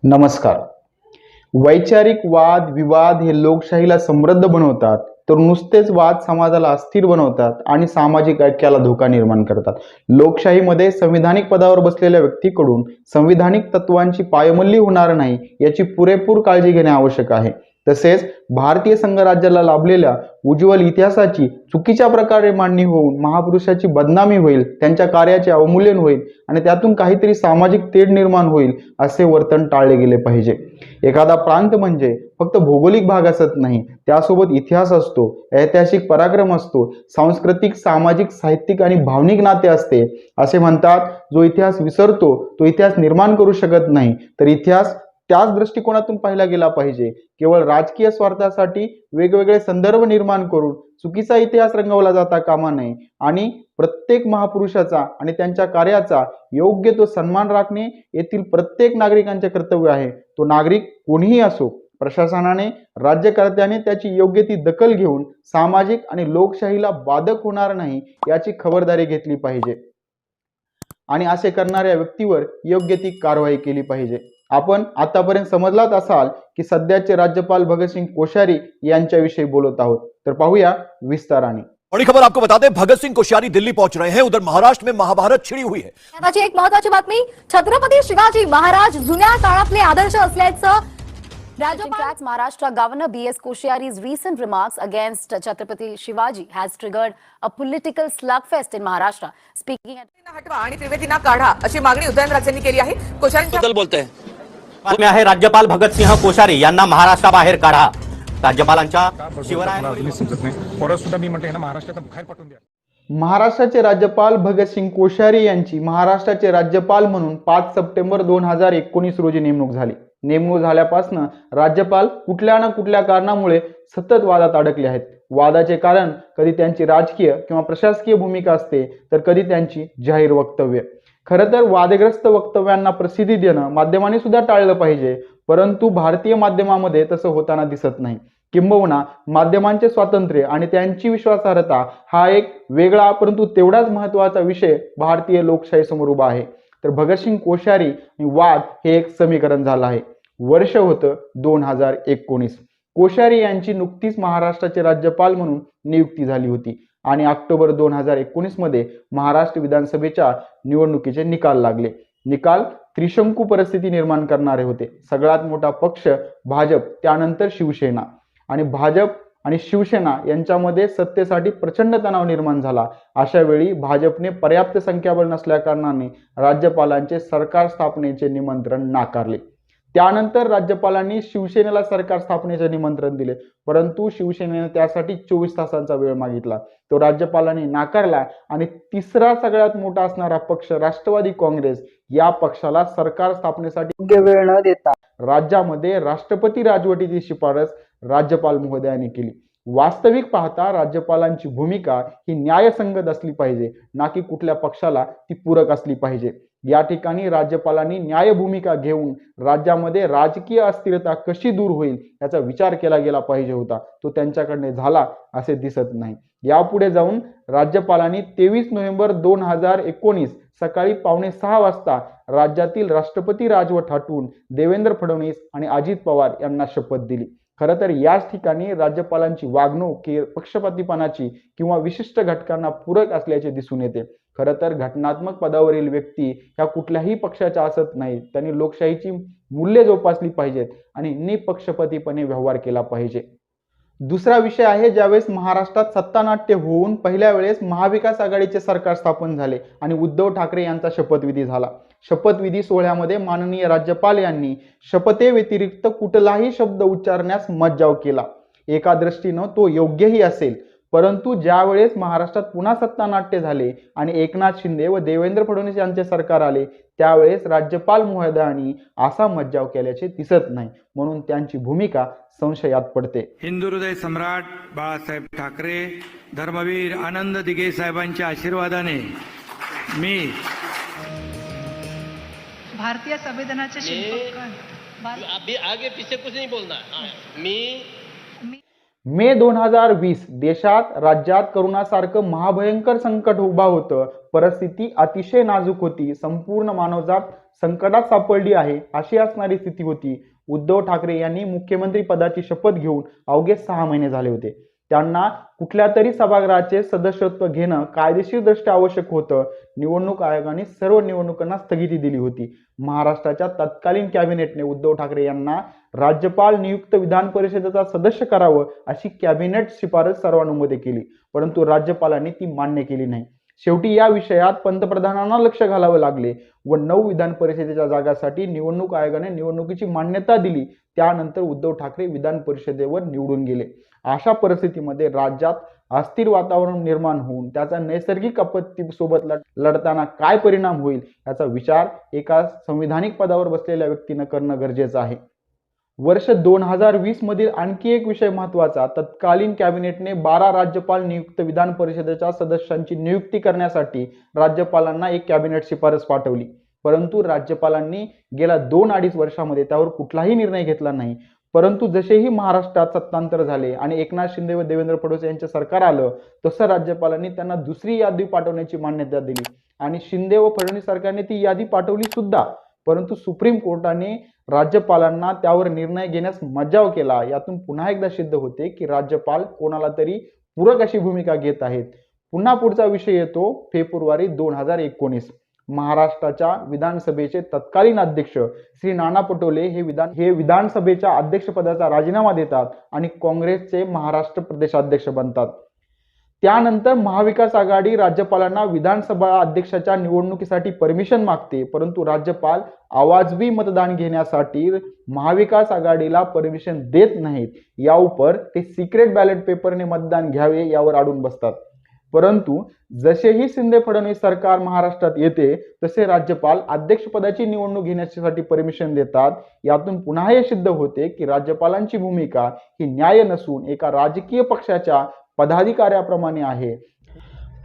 नमस्कार. वैचारिक वाद विवाद हे लोकशाहीला समृद्ध बनवतात, तर नुसतेच वाद समाजाला अस्थिर बनवतात आणि सामाजिक ऐक्याला धोका निर्माण करतात. लोकशाहीमध्ये संविधानिक पदावर बसलेल्या व्यक्तीकडून संविधानिक तत्वांची पायमल्ली होणार नाही याची पुरेपूर काळजी घेणे आवश्यक आहे. तसेच भारतीय संघराज्याला लाभलेल्या उज्ज्वल इतिहासाची चुकीच्या प्रकारे मांडणी होऊन महापुरुषाची बदनामी होईल, त्यांच्या कार्याचे अवमूल्यन होईल आणि त्यातून काहीतरी सामाजिक तेढ निर्माण होईल असे वर्तन टाळले गेले पाहिजे. एखादा प्रांत म्हणजे फक्त भौगोलिक भाग असत नाही, त्यासोबत इतिहास असतो, ऐतिहासिक पराक्रम असतो, सांस्कृतिक सामाजिक साहित्यिक आणि भावनिक नाते असते. असे म्हणतात, जो इतिहास विसरतो तो इतिहास निर्माण करू शकत नाही. तर इतिहास त्याच दृष्टिकोनातून पाहिला गेला पाहिजे. केवळ राजकीय स्वार्थासाठी वेगवेगळे संदर्भ निर्माण करून चुकीचा इतिहास रंगवला जाता कामा नये आणि प्रत्येक महापुरुषाचा आणि त्यांच्या कार्याचा योग्य तो सन्मान राखणे येथील प्रत्येक नागरिकांचे कर्तव्य आहे. तो नागरिक कोणीही असो. प्रशासनाने राज्यकर्त्याने त्याची योग्य ती दखल घेऊन सामाजिक आणि लोकशाहीला बाधक होणार नाही याची खबरदारी घेतली पाहिजे आणि असे करणाऱ्या व्यक्तीवर योग्य ती कारवाई केली पाहिजे. आपण आतापर्यंत समजलाच असाल की सध्याचे राज्यपाल भगतसिंग कोश्यारी यांच्याविषयी बोलत आहोत. तर पाहूया विस्ताराने. बड़ी खबर आपको बता दें, भगत सिंह कोश्यारी दिल्ली पहुंच रहे हैं. उधर महाराष्ट्र में महाभारत छिड़ी हुई है. त्याची एक महत्त्वाची बातमी, छत्रपती शिवाजी महाराज जुन्या काळातले आदर्श असल्याचं Tracks Maharashtra Governor B.S. Koshyari's recent remarks against Chhatrapati Shivaji has triggered a political slugfest in Maharashtra. Speaking at हटवा आणि त्रिवेदींना काढा अशी मागणी उदयनराजेंनी केली आहे. कोश्यारींबद्दल बोलते हैं आहे राज्यपाल भगतसिंह कोश्यारी यांना महाराष्ट्राबाहेर काढा. राज्यपालांच्या शिवरायांना समजत नाही. परत सुद्धा मी म्हणते ना, महाराष्ट्रात बाहेर पाठवून द्या. महाराष्ट्राचे राज्यपाल भगतसिंग कोश्यारी यांची महाराष्ट्राचे राज्यपाल म्हणून 5 सप्टेंबर 2019 रोजी नेमणूक झाली. नेमणूक झाल्यापासून राज्यपाल कुठल्या ना कुठल्या कारणामुळे सतत वादात अडकले आहेत. वादाचे कारण कधी त्यांची राजकीय किंवा प्रशासकीय भूमिका असते, तर कधी त्यांची जाहीर वक्तव्य. खरं तर वादग्रस्त वक्तव्यांना प्रसिद्धी देणं माध्यमांनी सुद्धा टाळलं पाहिजे, परंतु भारतीय माध्यमामध्ये तसं होताना दिसत नाही. किंबहुना माध्यमांचे स्वातंत्र्य आणि त्यांची विश्वासार्हता हा एक वेगळा परंतु तेवढाच महत्त्वाचा विषय भारतीय लोकशाहीसमोर उभा आहे. तर भगतसिंग कोश्यारी आणि वाद हे एक समीकरण झालं आहे. वर्ष होतं 2019. कोश्यारी यांची नुकतीच महाराष्ट्राचे राज्यपाल म्हणून नियुक्ती झाली होती आणि ऑक्टोबर 2019 मध्ये महाराष्ट्र विधानसभेच्या निवडणुकीचे निकाल लागले. निकाल त्रिशंकू परिस्थिती निर्माण करणारे होते. सगळ्यात मोठा पक्ष भाजप, त्यानंतर शिवसेना आणि भाजप आणि शिवसेना यांच्यामध्ये सत्तेसाठी प्रचंड तणाव निर्माण झाला. अशा वेळी भाजपने पर्याप्त संख्याबळ नसल्या कारणाने राज्यपालांचे सरकार स्थापनेचे निमंत्रण नाकारले. त्यानंतर राज्यपालांनी शिवसेनेला सरकार स्थापनेचे निमंत्रण दिले, परंतु शिवसेनेने त्यासाठी 24 तासांचा वेळ मागितला. तो राज्यपालांनी नाकारला आणि तिसरा सगळ्यात मोठा असणारा पक्ष राष्ट्रवादी काँग्रेस या पक्षाला सरकार स्थापनेसाठी योग्य वेळ न देता राज्यामध्ये राष्ट्रपती राजवटीची शिफारस राज्यपाल महोदयांनी केली. वास्तविक पाहता राज्यपालांची भूमिका ही न्यायसंगत असली पाहिजे, ना की कुठल्या पक्षाला ती पूरक असली पाहिजे. या ठिकाणी राज्यपालांनी न्याय भूमिका घेऊन राज्यामध्ये राजकीय अस्थिरता कशी दूर होईल याचा विचार केला गेला पाहिजे होता. तो त्यांच्याकडे झाला असे दिसत नाही. यापुढे जाऊन राज्यपालांनी 23 नोव्हेंबर 2019 सकाळी 5:45 वाजता राज्यातील राष्ट्रपती राजवट हटवून देवेंद्र फडणवीस आणि अजित पवार यांना शपथ दिली. खरं तर याच ठिकाणी राज्यपालांची वागणूक पक्षपातीपणाची किंवा विशिष्ट घटकांना पूरक असल्याचे दिसून येते. खरं तर घटनात्मक पदावरील व्यक्ती ह्या कुठल्याही पक्षाच्या असत नाहीत. त्यांनी लोकशाहीची मूल्ये जोपासली पाहिजेत आणि निपक्षपातीपणे व्यवहार केला पाहिजे. दुसरा विषय आहे, ज्यावेळेस महाराष्ट्रात सत्तानाट्य होऊन पहिल्या वेळेस महाविकास आघाडीचे सरकार स्थापन झाले आणि उद्धव ठाकरे यांचा शपथविधी झाला. शपथविधी सोहळ्यामध्ये माननीय राज्यपाल यांनी शपथेव्यतिरिक्त कुठलाही शब्द उच्चारण्यास मज्जाव केला. एका दृष्टीनं तो योग्यही असेल, परंतु ज्यावेळेस महाराष्ट्रात पुन्हा सत्तानाट्य झाले आणि एकनाथ शिंदे व देवेंद्र फडणवीस यांचे सरकार आले, त्यावेळेस राज्यपाल महोदयांनी असा मज्जाव केल्याचे दिसत नाही. म्हणून त्यांची भूमिका संशयात पडते. हिंदू हृदय सम्राट बाळासाहेब ठाकरे, धर्मवीर आनंद दिघे साहेबांच्या आशीर्वादाने मी भारतीय संविधानाचे शिल्पकार अभी आगे पीछे कुछ नहीं बोलना. मी मे 2020 देशात राज्यात करोनासारखं महाभयंकर संकट उभा होतं. परिस्थिती अतिशय नाजूक होती. संपूर्ण मानवजात संकटात सापडली आहे अशी असणारी स्थिती होती. उद्धव ठाकरे यांनी मुख्यमंत्री पदाची शपथ घेऊन अवघे 6 महिने झाले होते. त्यांना कुठल्या तरी सभागृहाचे सदस्यत्व घेणं कायदेशीरदृष्ट्या आवश्यक होतं. निवडणूक आयोगाने सर्व निवडणुकांना स्थगिती दिली होती. महाराष्ट्राच्या तत्कालीन कॅबिनेटने उद्धव ठाकरे यांना राज्यपाल नियुक्त विधान परिषदेचा सदस्य करावं अशी कॅबिनेट शिफारस सर्वानुमते केली, परंतु राज्यपालांनी ती मान्य केली नाही. शेवटी या विषयात पंतप्रधानांना लक्ष घालावं लागले व 9 विधान परिषदेच्या जागांसाठी निवडणूक आयोगाने निवडणुकीची मान्यता दिली. त्यानंतर उद्धव ठाकरे विधान परिषदेवर निवडून गेले. अशा परिस्थितीमध्ये राज्यात अस्थिर वातावरण निर्माण होऊन त्याचा नैसर्गिक आपत्तीसोबत लढताना काय परिणाम होईल याचा विचार एका संविधानिक पदावर बसलेल्या व्यक्तीनं करणं गरजेचं आहे. वर्ष 2020 मधील आणखी एक विषय महत्त्वाचा. तत्कालीन कॅबिनेटने 12 राज्यपाल नियुक्त विधान परिषदेच्या सदस्यांची नियुक्ती करण्यासाठी राज्यपालांना एक कॅबिनेट शिफारस पाठवली, परंतु राज्यपालांनी गेल्या 2-2.5 वर्षामध्ये त्यावर कुठलाही निर्णय घेतला नाही. परंतु जसेही महाराष्ट्रात सत्तांतर झाले आणि एकनाथ शिंदे व देवेंद्र फडणवीस यांचे सरकार आलं, तसं राज्यपालांनी त्यांना दुसरी यादी पाठवण्याची मान्यता दिली आणि शिंदे व फडणवीस सरकारने ती यादी पाठवली सुद्धा. परंतु सुप्रीम कोर्टाने राज्यपालांना त्यावर निर्णय घेण्यास मज्जाव केला. यातून पुन्हा एकदा सिद्ध होते की राज्यपाल कोणाला तरी पूरक अशी भूमिका घेत आहेत. पुन्हा पुढचा विषय येतो फेब्रुवारी 2019. महाराष्ट्राच्या विधानसभेचे तत्कालीन अध्यक्ष श्री नाना पटोले हे विधानसभेच्या अध्यक्षपदाचा राजीनामा देतात आणि काँग्रेसचे महाराष्ट्र प्रदेशाध्यक्ष बनतात. त्यानंतर महाविकास आघाडी राज्यपालांना विधानसभा अध्यक्षाच्या निवडणुकीसाठी परमिशन मागते, परंतु राज्यपाल आवाजवी मतदान घेण्यासाठी महाविकास आघाडीला परमिशन देत नाहीत. याउपर ते सिक्रेट बॅलेट पेपरने मतदान घ्यावे यावर अडून बसतात. परंतु जसेही शिंदे फडणवीस सरकार महाराष्ट्रात येते तसे राज्यपाल अध्यक्षपदाची निवडणूक घेण्यासाठी परमिशन देतात. यातून पुन्हा हे सिद्ध होते की राज्यपालांची भूमिका ही न्याय नसून एका राजकीय पक्षाच्या पदाधिकाऱ्याप्रमाणे आहे.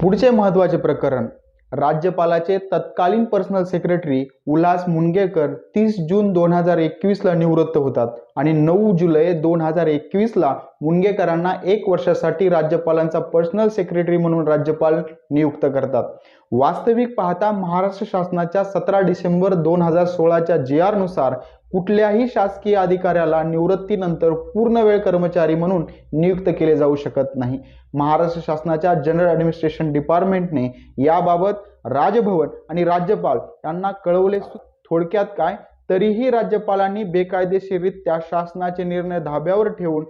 पुढचे महत्त्वाचे प्रकरण. राज्यपालाचे तत्कालीन पर्सनल सेक्रेटरी उल्हास मुनगेकर 30 जून 2021 ला निवृत्त होतात आणि 9 जुलै 2021 ला मुनगेकरांना 1 वर्षासाठी राज्यपालांचा पर्सनल सेक्रेटरी म्हणून राज्यपाल नियुक्त करतात. वास्तविक पाहता महाराष्ट्र शासनाच्या 17 डिसेंबर 2016च्या JR नुसार कुठल्याही शासकीय अधिकाऱ्याला निवृत्तीनंतर पूर्ण वेळ कर्मचारी म्हणून नियुक्त केले जाऊ शकत नाही. महाराष्ट्र शासनाच्या जनरल ॲडमिनिस्ट्रेशन डिपार्टमेंटने याबाबत राजभवन आणि राज्यपाल यांना कळवले. थोडक्यात काय, तरीही राज्यपालांनी बेकायदेशीररित्या शासनाचे निर्णय धाब्यावर ठेवून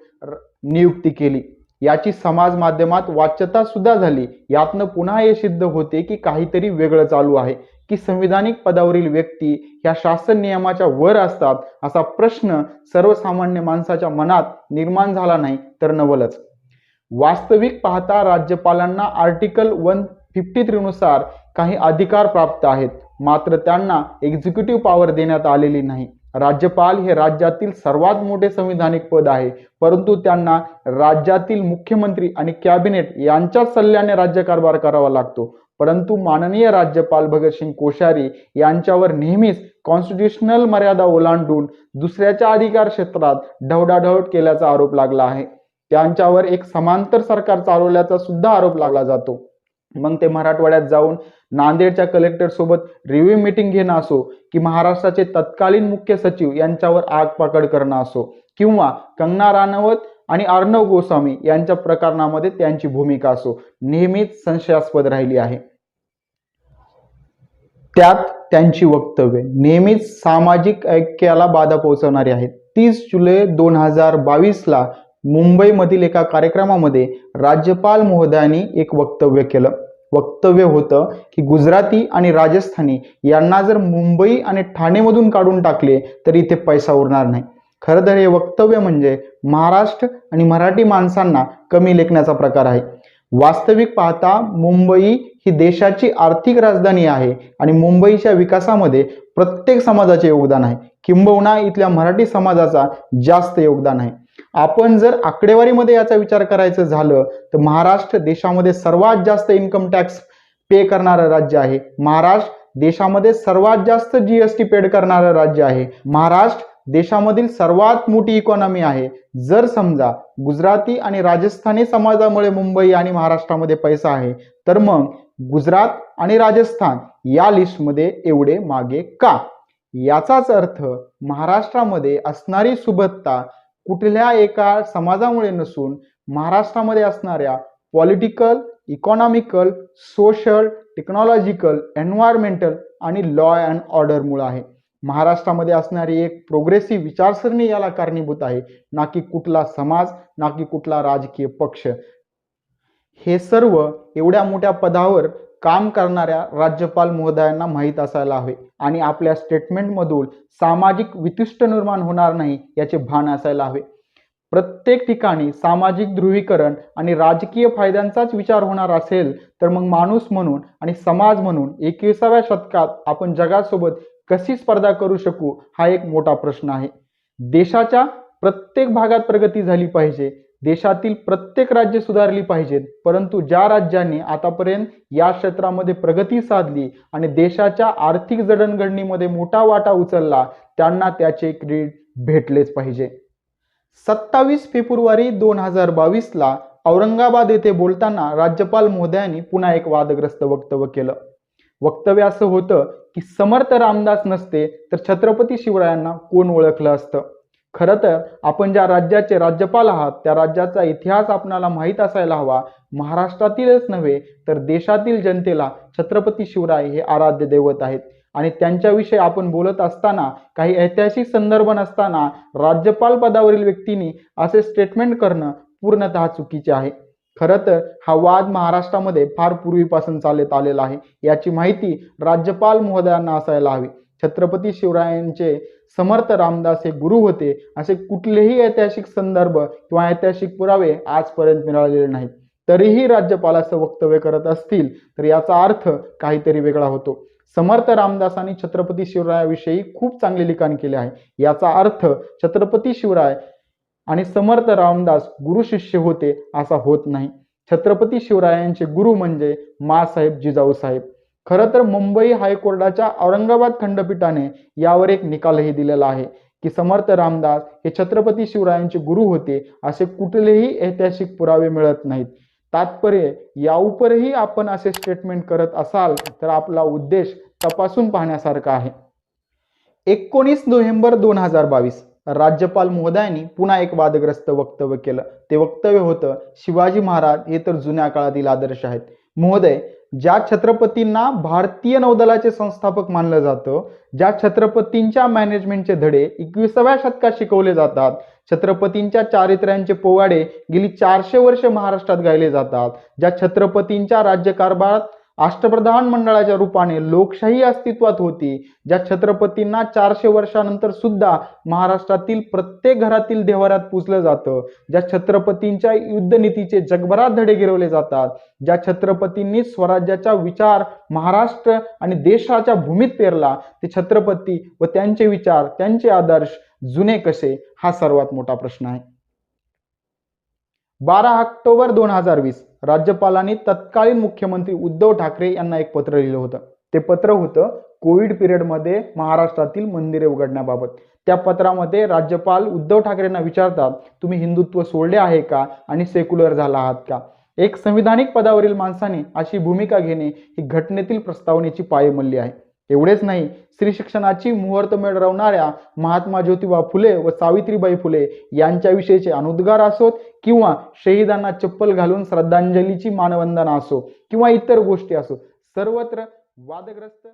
नियुक्ती केली. याची समाज माध्यमात वाच्यता सुद्धा झाली. यातनं पुन्हा हे सिद्ध होते की काहीतरी वेगळं चालू आहे, की संविधानिक पदावरील व्यक्ती ह्या शासन नियमाच्या वर असतात असा प्रश्न सर्वसामान्य माणसाच्या मनात निर्माण झाला नाही तर नवलच. वास्तविक पाहता राज्यपालांना आर्टिकल 153 नुसार काही अधिकार प्राप्त आहेत, मात्र त्यांना एक्झिक्युटिव्ह पॉवर देण्यात आलेली नाही. राज्यपाल हे राज्यातील सर्वात मोठे संविधानिक पद आहे, परंतु त्यांना राज्यातील मुख्यमंत्री आणि कॅबिनेट यांच्याच सल्ल्याने राज्यकारभार करावा लागतो. परंतु माननीय राज्यपाल भगतसिंग कोश्यारी यांच्यावर नेहमीच कॉन्स्टिट्यूशनल मर्यादा ओलांडून दुसऱ्याच्या अधिकार क्षेत्रात ढवडाढवड केल्याचा आरोप लागला आहे. त्यांच्यावर एक समांतर सरकार चालवल्याचा सुद्धा आरोप लागला जातो. मग ते मराठवाड्यात जाऊन नांदेडच्या कलेक्टर सोबत रिव्ह्यू मीटिंग घेणं असो, की महाराष्ट्राचे तत्कालीन मुख्य सचिव यांच्यावर आगपाकड करणं असो, किंवा कंगना राणावत आणि अर्णव गोस्वामी यांच्या प्रकरणामध्ये त्यांची भूमिका असो, नेहमीच संशयास्पद राहिली आहे. त्यात त्यांची वक्तव्ये नेहमीच सामाजिक ऐक्याला बाधा पोहोचवणारी आहेत. 30 जुलै 2022 ला मुंबईमधील एका कार्यक्रमामध्ये राज्यपाल महोदयांनी एक वक्तव्य केलं. वक्तव्य होतं की गुजराती आणि राजस्थानी यांना जर मुंबई आणि ठाणेमधून काढून टाकले तर इथे पैसा उरणार नाही. खरं तर हे वक्तव्य म्हणजे महाराष्ट्र आणि मराठी माणसांना कमी लेखण्याचा प्रकार आहे. वास्तविक पाहता मुंबई ही देशाची आर्थिक राजधानी आहे आणि मुंबईच्या विकासामध्ये प्रत्येक समाजाचे योगदान आहे, किंबहुना इथल्या मराठी समाजाचा जास्त योगदान आहे. आपण जर आकडेवारीमध्ये याचा विचार करायचं झालं तर महाराष्ट्र देशामध्ये सर्वात जास्त इन्कम टॅक्स पे करणारं राज्य आहे. महाराष्ट्र देशामध्ये सर्वात जास्त GST पेड करणारं राज्य आहे. महाराष्ट्र देशामधील सर्वात मोठी इकॉनॉमी आहे. जर समजा गुजराती आणि राजस्थानी समाजामुळे मुंबई आणि महाराष्ट्रामध्ये पैसा आहे, तर मग गुजरात आणि राजस्थान या लिस्टमध्ये एवढे मागे का? याचाच अर्थ महाराष्ट्रामध्ये असणारी सुबत्ता कुठल्या एका समाजामुळे नसून महाराष्ट्रामध्ये असणाऱ्या political, economical, social, technological, environmental आणि लॉ अँड ऑर्डरमुळे आहे. महाराष्ट्रामध्ये असणारी एक प्रोग्रेसिव्ह विचारसरणी याला कारणीभूत आहे, ना की कुठला समाज, ना की कुठला राजकीय पक्ष. हे सर्व एवढ्या मोठ्या पदावर काम करणाऱ्या राज्यपाल महोदयांना माहीत असायला हवे आणि आपल्या स्टेटमेंटमधून सामाजिक वितुष्ट निर्माण होणार नाही याचे भान असायला हवे. प्रत्येक ठिकाणी सामाजिक ध्रुवीकरण आणि राजकीय फायद्यांचाच विचार होणार असेल तर मग माणूस म्हणून आणि समाज म्हणून 21व्या शतकात आपण जगासोबत कशी स्पर्धा करू शकू हा एक मोठा प्रश्न आहे. देशाच्या प्रत्येक भागात प्रगती झाली पाहिजे, देशातील प्रत्येक राज्य सुधारली पाहिजेत, परंतु ज्या राज्यांनी आतापर्यंत या क्षेत्रामध्ये प्रगती साधली आणि देशाच्या आर्थिक जडणघडणीमध्ये मोठा वाटा उचलला त्यांना त्याचे क्रेडिट भेटलेच पाहिजे. 27 फेब्रुवारी 2022ला औरंगाबाद येथे बोलताना राज्यपाल महोदयांनी पुन्हा एक वादग्रस्त वक्तव्य केलं. वक्तव्य असं होतं की समर्थ रामदास नसते तर छत्रपती शिवरायांना कोण ओळखलं असतं. खरं तर आपण ज्या राज्याचे राज्यपाल आहात त्या राज्याचा इतिहास आपणाला माहीत असायला हवा. महाराष्ट्रातीलच नव्हे तर देशातील जनतेला छत्रपती शिवराय हे आराध्य दैवत आहेत आणि त्यांच्याविषयी आपण बोलत असताना काही ऐतिहासिक संदर्भ नसताना राज्यपाल पदावरील व्यक्तींनी असे स्टेटमेंट करणं पूर्णतः चुकीचे आहे. खरं तर हा वाद महाराष्ट्रामध्ये फार पूर्वीपासून चालत आलेला आहे. याची माहिती राज्यपाल महोदयांना असायला हवी. छत्रपती शिवरायांचे समर्थ रामदास हे गुरु होते असे कुठलेही ऐतिहासिक संदर्भ किंवा ऐतिहासिक पुरावे आजपर्यंत मिळालेले नाहीत. तरीही राज्यपाल असं वक्तव्य करत असतील तर याचा अर्थ काहीतरी वेगळा होतो. समर्थ रामदासांनी छत्रपती शिवरायाविषयी खूप चांगले लिखाण केले आहे. याचा अर्थ छत्रपती शिवराय आणि समर्थ रामदास गुरु शिष्य होते असा होत नाही. छत्रपती शिवरायांचे गुरु म्हणजे माँसाहेब जिजाऊ साहेब. खरं तर मुंबई हायकोर्टाच्या औरंगाबाद खंडपीठाने यावर एक निकालही दिलेला आहे की समर्थ रामदास हे छत्रपती शिवरायांचे गुरु होते असे कुठलेही ऐतिहासिक पुरावे मिळत नाहीत. तात्पर्य या उपरही आपण असे स्टेटमेंट करत असाल तर आपला उद्देश तपासून पाहण्यासारखा आहे. 19 नोव्हेंबर 2022 राज्यपाल महोदयांनी पुन्हा एक वादग्रस्त वक्तव्य केलं. ते वक्तव्य होतं, शिवाजी महाराज हे तर जुन्या काळातील आदर्श आहेत. महोदय, ज्या छत्रपतींना भारतीय नौदलाचे संस्थापक मानलं जातं, ज्या छत्रपतींच्या मॅनेजमेंटचे धडे 21व्या शतकात शिकवले जातात, छत्रपतींच्या चारित्र्यांचे पोवाडे गेली 400 वर्ष महाराष्ट्रात गायले जातात, ज्या छत्रपतींच्या राज्यकारभारात अष्टप्रधान मंडळाच्या रूपाने लोकशाही अस्तित्वात होती, ज्या छत्रपतींना 400 वर्षानंतर सुद्धा महाराष्ट्रातील प्रत्येक घरातील देवाऱ्यात पुजलं जातं, ज्या छत्रपतींच्या युद्धनीतीचे जगभरात धडे गिरवले जातात, ज्या छत्रपतींनी स्वराज्याचा विचार महाराष्ट्र आणि देशाच्या भूमीत पेरला, ते छत्रपती व त्यांचे विचार, त्यांचे आदर्श जुने कसे हा सर्वात मोठा प्रश्न आहे. 12 ऑक्टोबर 2020 राज्यपालांनी तत्कालीन मुख्यमंत्री उद्धव ठाकरे यांना एक पत्र लिहिलं होतं. ते पत्र होतं कोविड पिरियडमध्ये महाराष्ट्रातील मंदिरे उघडण्याबाबत. त्या पत्रामध्ये राज्यपाल उद्धव ठाकरेंना विचारतात, तुम्ही हिंदुत्व सोडले आहे का आणि सेक्युलर झाला आहात का? एक संविधानिक पदावरील माणसाने अशी भूमिका घेणे ही घटनेतील प्रस्तावनेची पायमल्ली आहे. एवढेच नाही, स्त्री शिक्षणाची मुहूर्तमेढ रवणाऱ्या महात्मा ज्योतिबा फुले व सावित्रीबाई फुले यांच्याविषयीचे अनुद्गार असोत किंवा शहीदांना चप्पल घालून श्रद्धांजलीची मानवंदना असो किंवा इतर गोष्टी असो, सर्वत्र वादग्रस्त